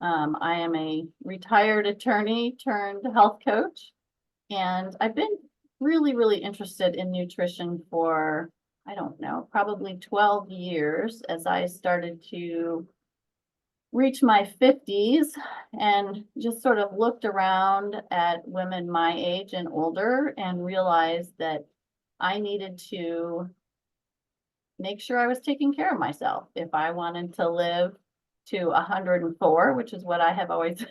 I am a retired attorney turned health coach, and I've been really, really interested in nutrition for, I don't know, probably 12 years as I started to reach my 50s and just sort of looked around at women my age and older and realized that I needed to make sure I was taking care of myself if I wanted to live to 104, which is what I have always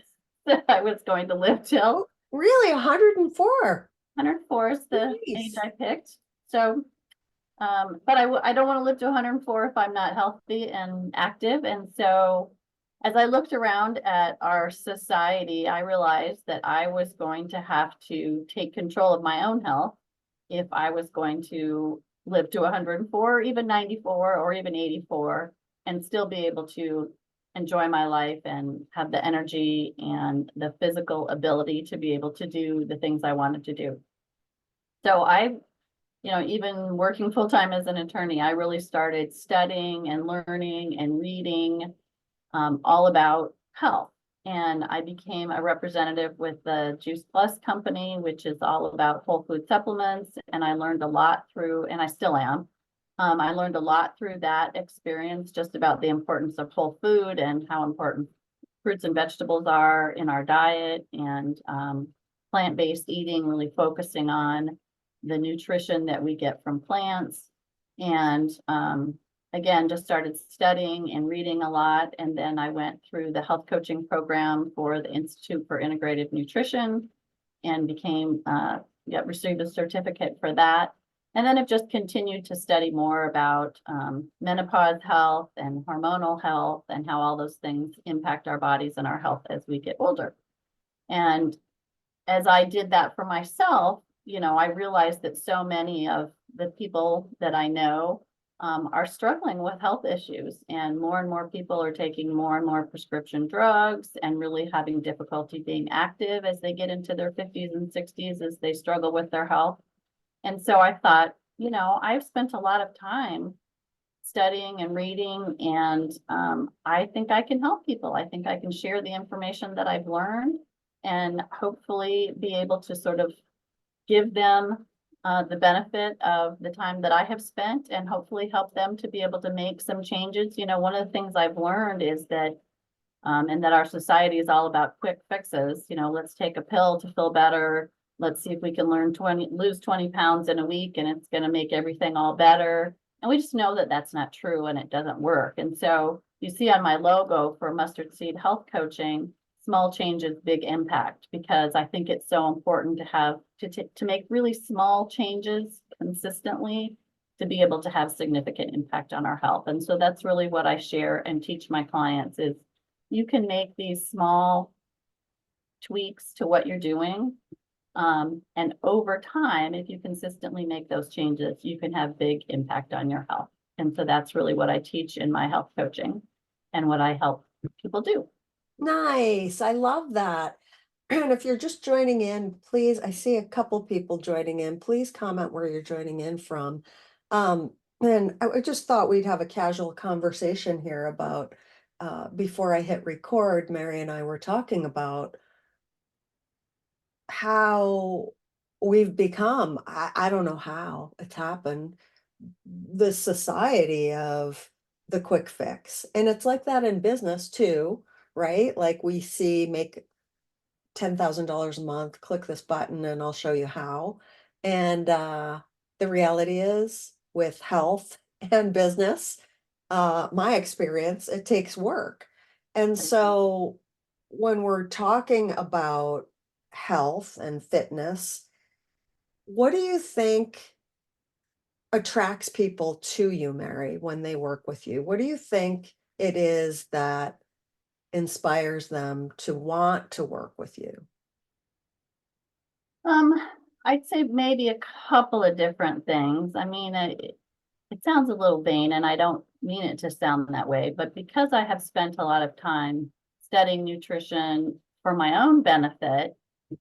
said I was going to live till. Oh, really? 104. 104 is the age Nice. I picked. So, but I don't want to live to 104 if I'm not healthy and active. And so, as I looked around at our society, I realized that I was going to have to take control of my own health if I was going to live to 104, or even 94, or even 84, and still be able to enjoy my life and have the energy and the physical ability to be able to do the things I wanted to do. So even working full time as an attorney, I really started studying and learning and reading all about health. And I became a representative with the Juice Plus company, which is all about whole food supplements. And I learned a lot through, and I still am. I learned a lot through that experience, just about the importance of whole food and how important fruits and vegetables are in our diet, and plant-based eating, really focusing on the nutrition that we get from plants. And again, just started studying and reading a lot. And then I went through the health coaching program for the Institute for Integrative Nutrition and received a certificate for that. And then I've just continued to study more about menopause health and hormonal health and how all those things impact our bodies and our health as we get older. And as I did that for myself, I realized that so many of the people that I know are struggling with health issues, and more people are taking more and more prescription drugs and really having difficulty being active as they get into their 50s and 60s as they struggle with their health. And so I thought, I've spent a lot of time studying and reading, and I think I can help people. I think I can share the information that I've learned and hopefully be able to sort of give them the benefit of the time that I have spent, and hopefully help them to be able to make some changes. One of the things I've learned is that, and that our society is all about quick fixes. Let's take a pill to feel better. Let's see if we can lose 20 pounds in a week and it's going to make everything all better. And we just know that that's not true and it doesn't work. And so you see on my logo for Mustard Seed Health Coaching, small changes, big impact, because I think it's so important to make really small changes consistently to be able to have significant impact on our health. And so that's really what I share and teach my clients is you can make these small tweaks to what you're doing. And over time, if you consistently make those changes, you can have big impact on your health. And so that's really what I teach in my health coaching and what I help people do. Nice. I love that. And if you're just joining in, please, I see a couple people joining in. Please comment where you're joining in from. And I just thought we'd have a casual conversation here about, before I hit record, Mary and I were talking about how we've become, I don't know how it's happened, the society of the quick fix. And it's like that in business too, right? Like we see make $10,000 a month, click this button and I'll show you how. And the reality is with health and business, my experience, it takes work. And so when we're talking about health and fitness, what do you think attracts people to you, Mary, when they work with you? What do you think it is that inspires them to want to work with you? Um, I'd say maybe a couple of different things. I mean, it sounds a little vain, and I don't mean it to sound that way, but because I have spent a lot of time studying nutrition for my own benefit,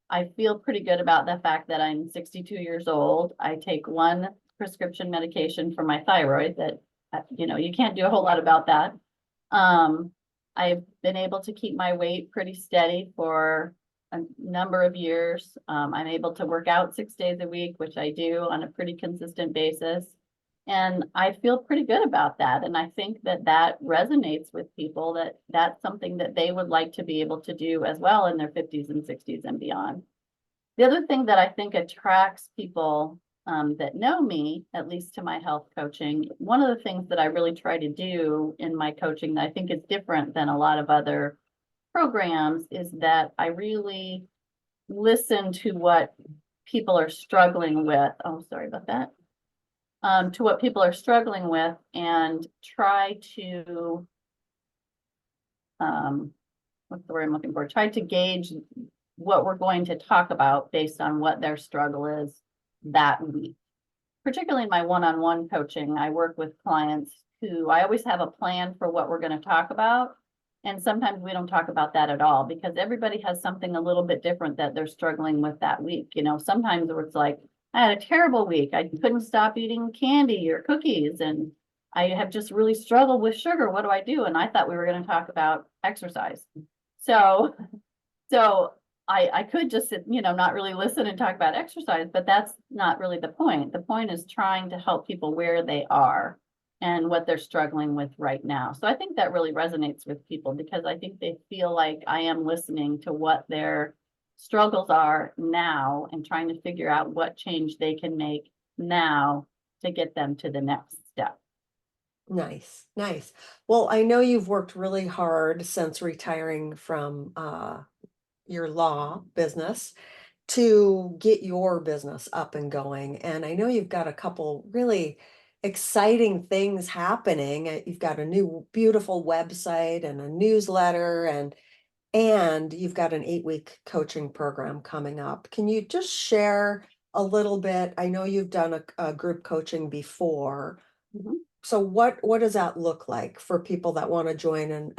I feel pretty good about the fact that I'm 62 years old. I take one prescription medication for my thyroid that, you can't do a whole lot about that. Um, I've been able to keep my weight pretty steady for a number of years. I'm able to work out 6 days a week, which I do on a pretty consistent basis. And I feel pretty good about that. And I think that that resonates with people, that that's something that they would like to be able to do as well in their 50s and 60s and beyond. The other thing that I think attracts people that know me, at least to my health coaching, one of the things that I really try to do in my coaching that I think is different than a lot of other programs is that I really listen to what people are struggling with. Oh, sorry about that. To what people are struggling with and try to, what's the word I'm looking for? Try to gauge what we're going to talk about based on what their struggle is that week. Particularly in my one-on-one coaching, I work with clients who I always have a plan for what we're going to talk about. And sometimes we don't talk about that at all because everybody has something a little bit different that they're struggling with that week. You know, sometimes it's like, I had a terrible week. I couldn't stop eating candy or cookies, and I have just really struggled with sugar. What do I do? And I thought we were going to talk about exercise. So I could just, not really listen and talk about exercise, but that's not really the point. The point is trying to help people where they are and what they're struggling with right now. So I think that really resonates with people because I think they feel like I am listening to what their struggles are now and trying to figure out what change they can make now to get them to the next step. Nice, nice. Well, I know you've worked really hard since retiring from your law business to get your business up and going. And I know you've got a couple really exciting things happening. You've got a new beautiful website and a newsletter and you've got an 8-week coaching program coming up. Can you just share a little bit? I know you've done a group coaching before. Mhm. So what does that look like for people that want to join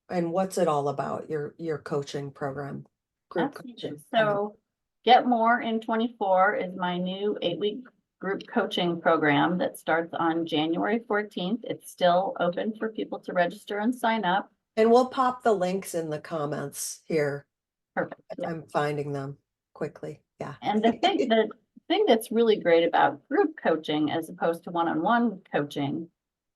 and what's it all about, your coaching program, group Absolutely. coaching? So Get More in 24 is my new 8-week group coaching program that starts on January 14th. It's still open for people to register and sign up. And we'll pop the links in the comments here. Perfect. Yeah. I'm finding them quickly. Yeah. And the thing that's really great about group coaching as opposed to one-on-one coaching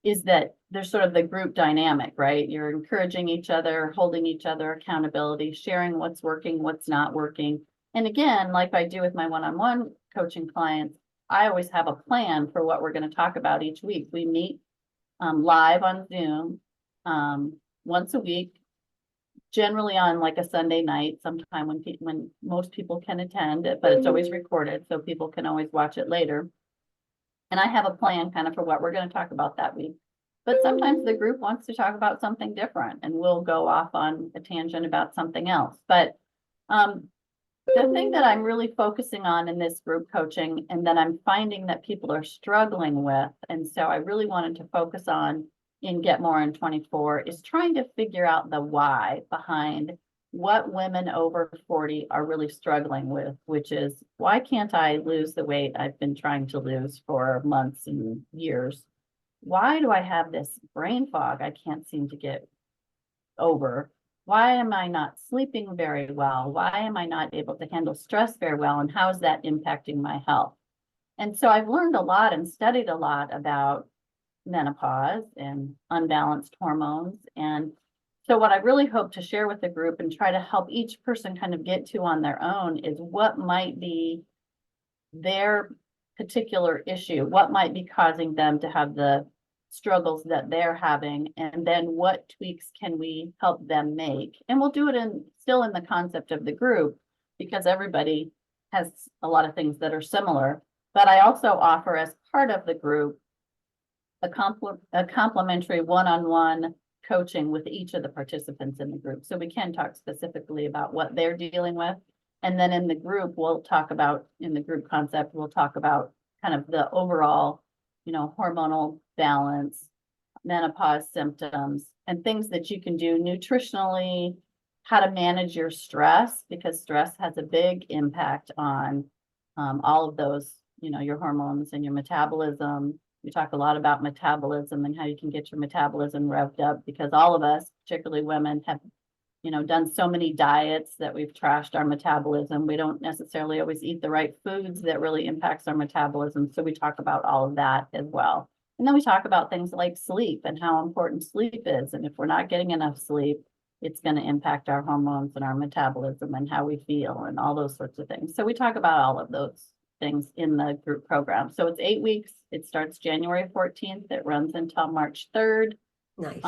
is that there's sort of the group dynamic, right? You're encouraging each other, holding each other accountability, sharing what's working, what's not working. And again, like I do with my one-on-one coaching clients, I always have a plan for what we're going to talk about each week. We meet live on Zoom once a week, generally on like a Sunday night, sometime when most people can attend it, but it's always recorded, so people can always watch it later. And I have a plan kind of for what we're going to talk about that week. But sometimes the group wants to talk about something different and we'll go off on a tangent about something else. But the thing that I'm really focusing on in this group coaching and that I'm finding that people are struggling with, and so I really wanted to focus on in Get More in 24, is trying to figure out the why behind what women over 40 are really struggling with, which is, why can't I lose the weight I've been trying to lose for months and years? Why do I have this brain fog I can't seem to get over? Why am I not sleeping very well? Why am I not able to handle stress very well? And how is that impacting my health? And so I've learned a lot and studied a lot about menopause and unbalanced hormones. And so what I really hope to share with the group and try to help each person kind of get to on their own is what might be their particular issue, what might be causing them to have the struggles that they're having, and then what tweaks can we help them make. And we'll do it still in the concept of the group because everybody has a lot of things that are similar. But I also offer as part of the group a complimentary one-on-one coaching with each of the participants in the group. So we can talk specifically about what they're dealing with. And then in the group, in the group concept, we'll talk about kind of the overall, hormonal balance, menopause symptoms, and things that you can do nutritionally, how to manage your stress, because stress has a big impact on all of those, your hormones and your metabolism, We talk a lot about metabolism and how you can get your metabolism revved up, because all of us, particularly women, have, done so many diets that we've trashed our metabolism. We don't necessarily always eat the right foods that really impacts our metabolism. So we talk about all of that as well. And then we talk about things like sleep and how important sleep is. And if we're not getting enough sleep, it's going to impact our hormones and our metabolism and how we feel and all those sorts of things. So we talk about all of those things in the group program. So it's 8 weeks. It starts January 14th. It runs until March 3rd. Nice.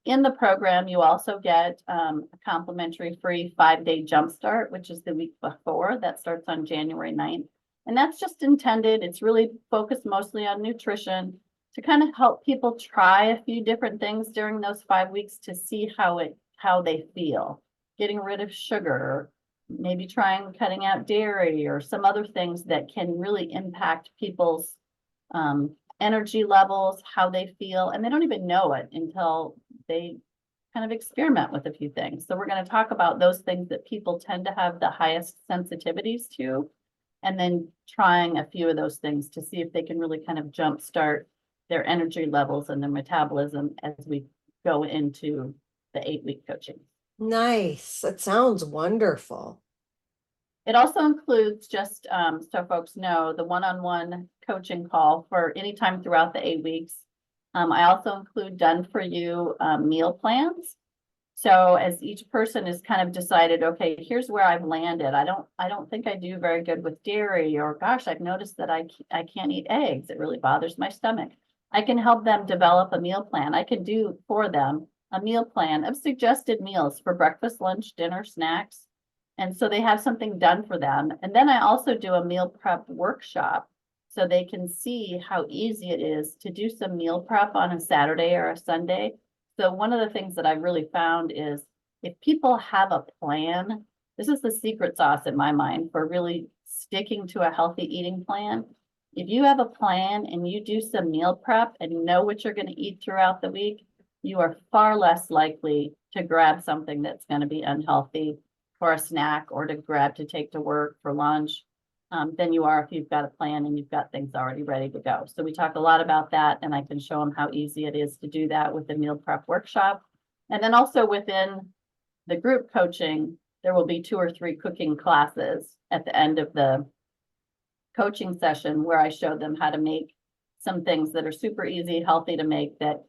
In the program, you also get a complimentary free 5-day jumpstart, which is the week before. That starts on January 9th. And that's just intended, it's really focused mostly on nutrition to kind of help people try a few different things during those 5 weeks to see how they feel. Getting rid of sugar, maybe trying cutting out dairy or some other things that can really impact people's energy levels, how they feel, and they don't even know it until they kind of experiment with a few things. So we're going to talk about those things that people tend to have the highest sensitivities to, and then trying a few of those things to see if they can really kind of jumpstart their energy levels and their metabolism as we go into the 8-week coaching. Nice. That sounds wonderful. It also includes, just so folks know, the one-on-one coaching call for any time throughout the 8 weeks. I also include done for you meal plans. So as each person has kind of decided, okay, here's where I've landed. I don't think I do very good with dairy, or gosh, I've noticed that I can't eat eggs. It really bothers my stomach. I can help them develop a meal plan. I can do for them a meal plan of suggested meals for breakfast, lunch, dinner, snacks. And so they have something done for them. And then I also do a meal prep workshop so they can see how easy it is to do some meal prep on a Saturday or a Sunday. So one of the things that I've really found is if people have a plan, this is the secret sauce in my mind for really sticking to a healthy eating plan. If you have a plan and you do some meal prep and know what you're going to eat throughout the week, you are far less likely to grab something that's going to be unhealthy for a snack or to grab to take to work for lunch than you are if you've got a plan and you've got things already ready to go. So we talk a lot about that, and I can show them how easy it is to do that with the meal prep workshop. And then also within the group coaching, there will be 2 or 3 cooking classes at the end of the coaching session where I show them how to make some things that are super easy, healthy to make that,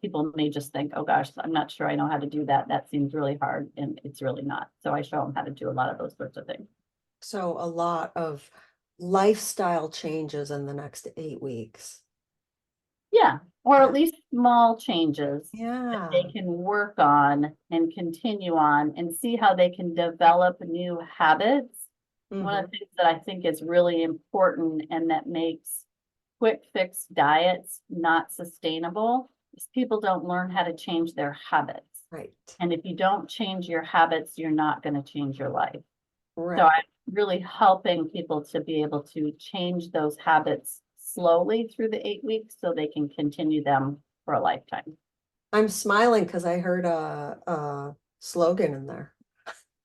people may just think, oh gosh, I'm not sure I know how to do that. That seems really hard, and it's really not. So I show them how to do a lot of those sorts of things. So a lot of lifestyle changes in the next 8 weeks. Yeah, or at least small changes that Yeah. they can work on and continue on and see how they can develop new habits. One of the things that I think is really important and that makes quick fix diets not sustainable is people don't learn how to change their habits. Right. And if you don't change your habits, you're not going to change your life. Right. So I'm really helping people to be able to change those habits slowly through the 8 weeks so they can continue them for a lifetime. I'm smiling because I heard a slogan in there.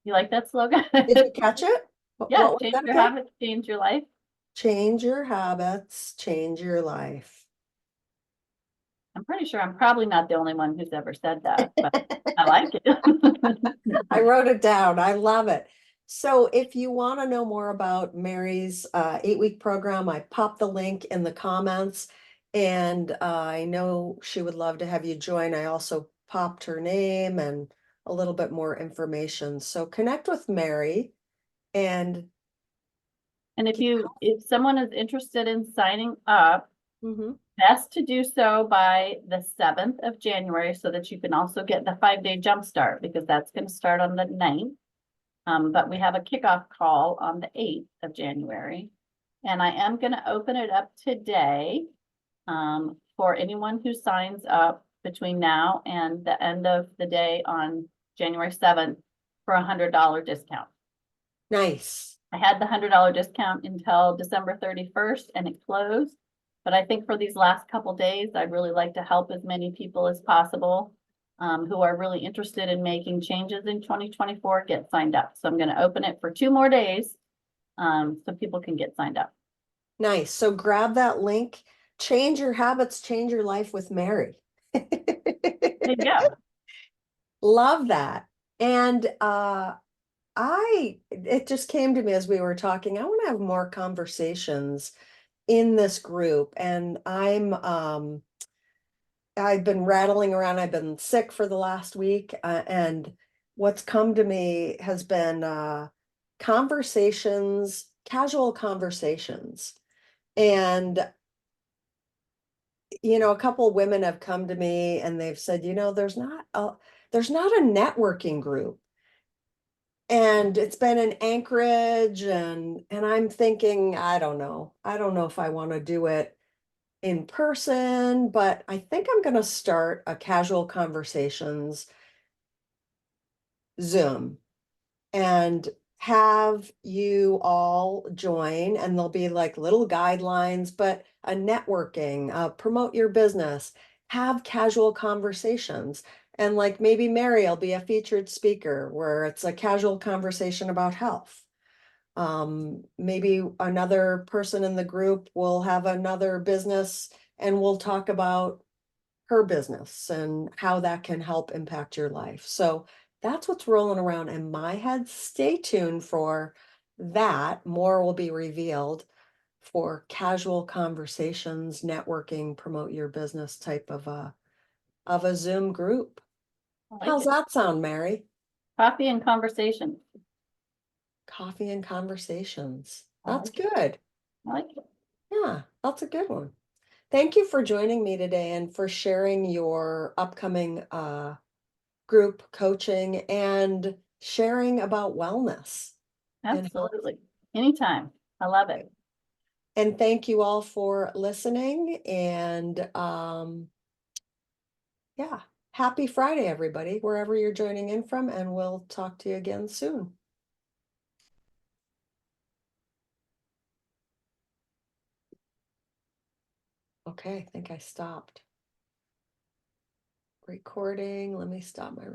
You like that slogan? Did you catch it? Yeah, What was change that your again? habits, change your life. Change your habits, change your life. I'm pretty sure I'm probably not the only one who's ever said that, but I like it. I wrote it down. I love it. So if you want to know more about Mary's 8-week program, I popped the link in the comments, and I know she would love to have you join. I also popped her name and a little bit more information. So connect with Mary, and And if someone is interested in signing up, Mhm. best to do so by the 7th of January so that you can also get the 5-day jump start, because that's going to start on the 9th. But we have a kickoff call on the 8th of January. And I am going to open it up today for anyone who signs up between now and the end of the day on January 7th for a $100 discount. Nice. I had the $100 discount until December 31st and it closed. But I think for these last couple days, I'd really like to help as many people as possible who are really interested in making changes in 2024 get signed up. So I'm going to open it for 2 more days so people can get signed up. Nice. So grab that link Change your habits, change your life with Mary. There you go. Love that. And it just came to me as we were talking, I want to have more conversations in this group. And I've been rattling around. I've been sick for the last week, and what's come to me has been conversations, casual conversations. And a couple of women have come to me and they've said, there's not a networking group. And it's been in Anchorage, and I'm thinking, I don't know. I don't know if I want to do it in person, but I think I'm going to start a casual conversations Zoom and have you all join, and there'll be like little guidelines, but a networking, promote your business, have casual conversations. And like maybe Mary will be a featured speaker where it's a casual conversation about health. Maybe another person in the group will have another business and we'll talk about her business and how that can help impact your life. So that's what's rolling around in my head. Stay tuned for that. More will be revealed for casual conversations, networking, promote your business type of a Zoom group. I like How's it. that sound, Mary? Coffee and conversation. Coffee and conversations. I That's like it. good. I like it. Yeah, that's a good one. Thank you for joining me today and for sharing your upcoming group coaching and sharing about wellness and health. Absolutely. Anytime. I love it. And thank you all for listening. And yeah, happy Friday, everybody, wherever you're joining in from, and we'll talk to you again soon. Okay, I think I stopped recording. Let me stop my recording.